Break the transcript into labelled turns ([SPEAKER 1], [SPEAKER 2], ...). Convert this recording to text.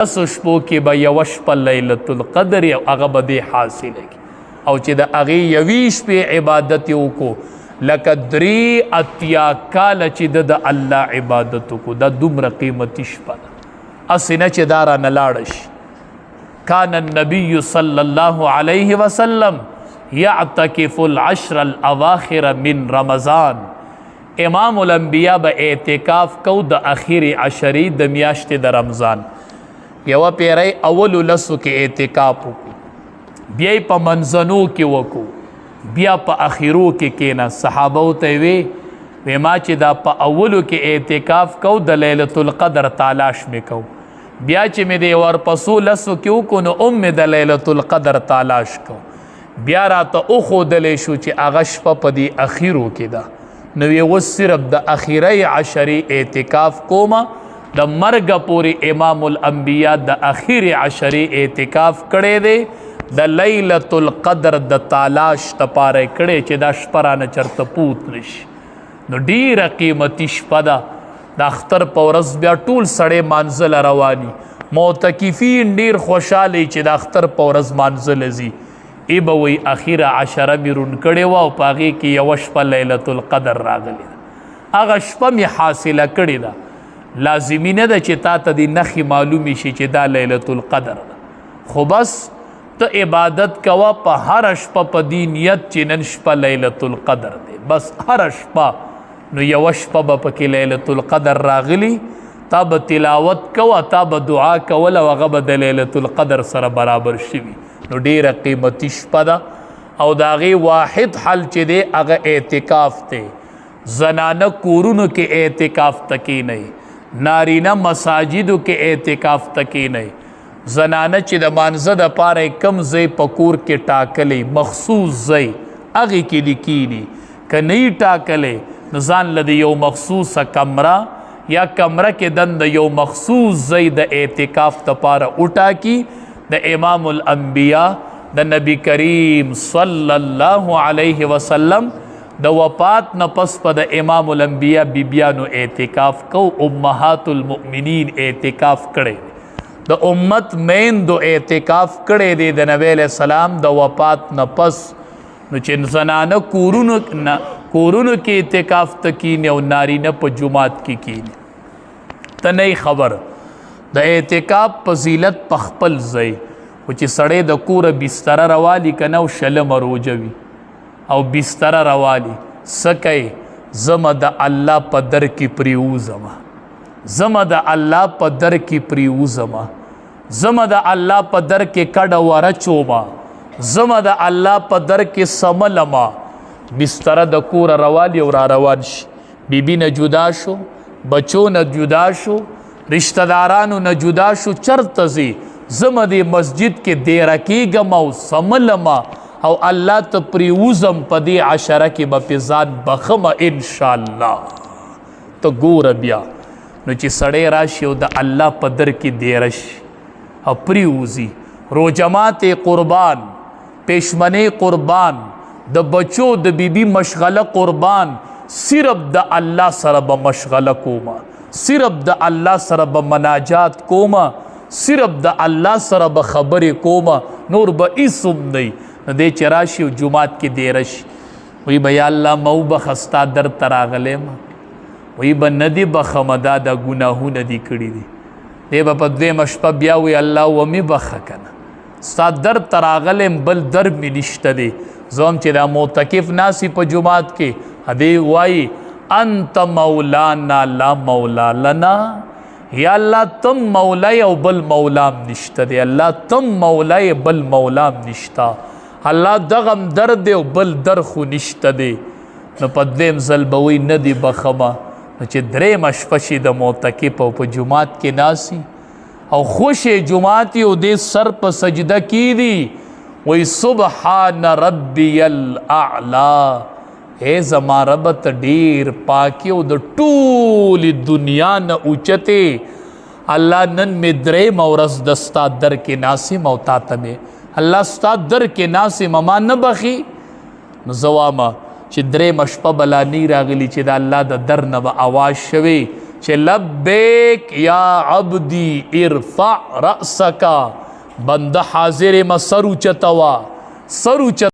[SPEAKER 1] شپو کې به یوه شپه لیلة القدر هغه به دې حاصله کړي او چې د هغې یوې شپې عبادت یې وکړو لکه 3 کاله چې د الله عبادت وکړو دا دومره قیمتي شپه ده هسې نه چې دا رانه لاړه شي کان النبي صلی الله علیه وسلم یعتکف العشر الاواخر من رمضان امام الانبیاء به اعتکاف کو د اخیر عشری د میاشتې د رمضان یوه پیری اولو لسو کې اعتکاف وکړو بیا په منځنو کې وکړو بیا په اخیرو کې کېنه صحابو ته وی ما چې دا په اولو کې اعتکاف کو د لیلة القدر تلاش مې کو بیا چې مې د ورپسو لسو کې وکړو نو مې د لیلة القدر تلاش کو بیا راته وښودلی شو چې هغه شپه په دې اخیرو کې ده نو یې اوس صرف د اخیری عشرې اعتکاف کومه د مرګ پورې امام الانبیاء د اخیر عشرې اعتکاف کړی دی د لیلة القدر د تالاش دپاره یې کړی چې دا شپه رانه چرته پوت نشي نو ډیره قیمتي شپه ده د اختر په ورځ بیا ټول سړی مانځله رواني معتکفین ډیر خوشحاله چې د اختر په ورځ مانځله ځي ای به وایي اخیره عشره مې رون کړې وه او په هغې کې یوه شپه لیلة القدر راغلې ده هغه شپه مې حاصله کړې ده لازمي نه ده چې تا ته دې نښې معلومې شي چې دا لیلة القدر ده خو بس ته عبادت کوه په هره شپه په دې نیت چې نن شپه لیلة القدر دی بس هره شپه نو یوه شپه به پکې لیلة القدر راغلي تا به تلاوت کوه تا به دعا کول او هغه به د لیلة القدر سره برابر شوي نو ډیره قیمتي شپه ده او د هغې واحد حل چې دی هغه اعتکاف دی زنانه کورونو کې اعتکاف ته کښېنئ نارینه مساجدو کې اعتکاف ته کښېنئ زنانه چې د مانځه دپاره یې کم ځای په کور کې ټاکلی مخصوص ځای هغې کې دې کښېني که نه یې ټاکلی نو ځان له د یو مخصوصه کمره یا کمره کې دنده یو مخصوص ځای د اعتکاف دپاره وټاکي د امام الانبیاء د نبی کریم صلی الله علیه وسلم د وفات نه پس په د امام الانبیاء بیبیانو اعتکاف کو امهات المؤمنین اعتکاف کړی د امت میندو اعتکاف کړی دی د نبی علیہ السلام د وفات نه پس نو چې زنانه کورونو کې اعتکاف ته کینی او نارینه په جماعت کې کینی ته نه خبر د اعتکاف فضیلت په خپل ځای خو چې سړی د کوره بستره روالي که نه او شلمه روجه وي او بستره روالي څه کوي زمه د الله په در کې پریوځمه زمه د الله په در کې پریوځمه زمه د الله په در کې کډه ورچومه زمه د الله په در کې سملمه بستره د کوره روالي او را روان شي بیبي نه جدا شو بچو نه جدا شو رشتہ دارانو نه جدا شو چرته ځي زمه د مسجد کې دیره کېږم او سملمه او الله ته پریوځم په دې عشره کې به پې ځان بخمه انشاءالله ته ګوره بیا نو چې سړی راشي او د الله په در کې دیره شي او پریوځي روجمات قربان پېشمنې قربان د بچو د بیبي مشغله قربان صرف د الله سره به مشغله کومه صرف د الله سره به مناجات کومه صرف د الله سره به خبرې کومه نور به هیڅ هم نه وي نو دی چې راشي او جومات کې دیره شي وایي به یا الله مه وبخه ستا در ته راغلی یم وایي به نه دې بخمه دا ګناهونه دې کړي دي دی به په دویمه شپه بیا وایي الله ومې بخه که نه ستا در ته راغلی یم بل در مې نشته دی زه هم چې دا معتکف ناستي په جومات کې هدې وایي انت مولانا لا مولا لنا یا الله تم مولای او بل مولام نشته دی الله تم مولای بل مولام نشته الله دغم در دی او بل در خو نشته دی نو په دویم ځل به وایي نه دی بخمه نو چې درېیمه شپه شي د معتکف او په جومات کې ناسي او خوش جومات او دې سر په سجده کیدي وایي سبحان ربی الاعلی اے زما رب ته ډېر پاکي او د ټولې دنیا نه اوچتې الله نن مې درېیمه ورځ د ستا در کې ناسم او تا ته مې الله ستا در کې ناسم ما نه بخي نو زه وامه چې درېیمه شپه به لا نه راغلي چې د الله د در نه به اواز شوی چې لبیک یا عبدی ارفع رأسکا، بنده حاضر ما سر اوچتوا، سر اوچت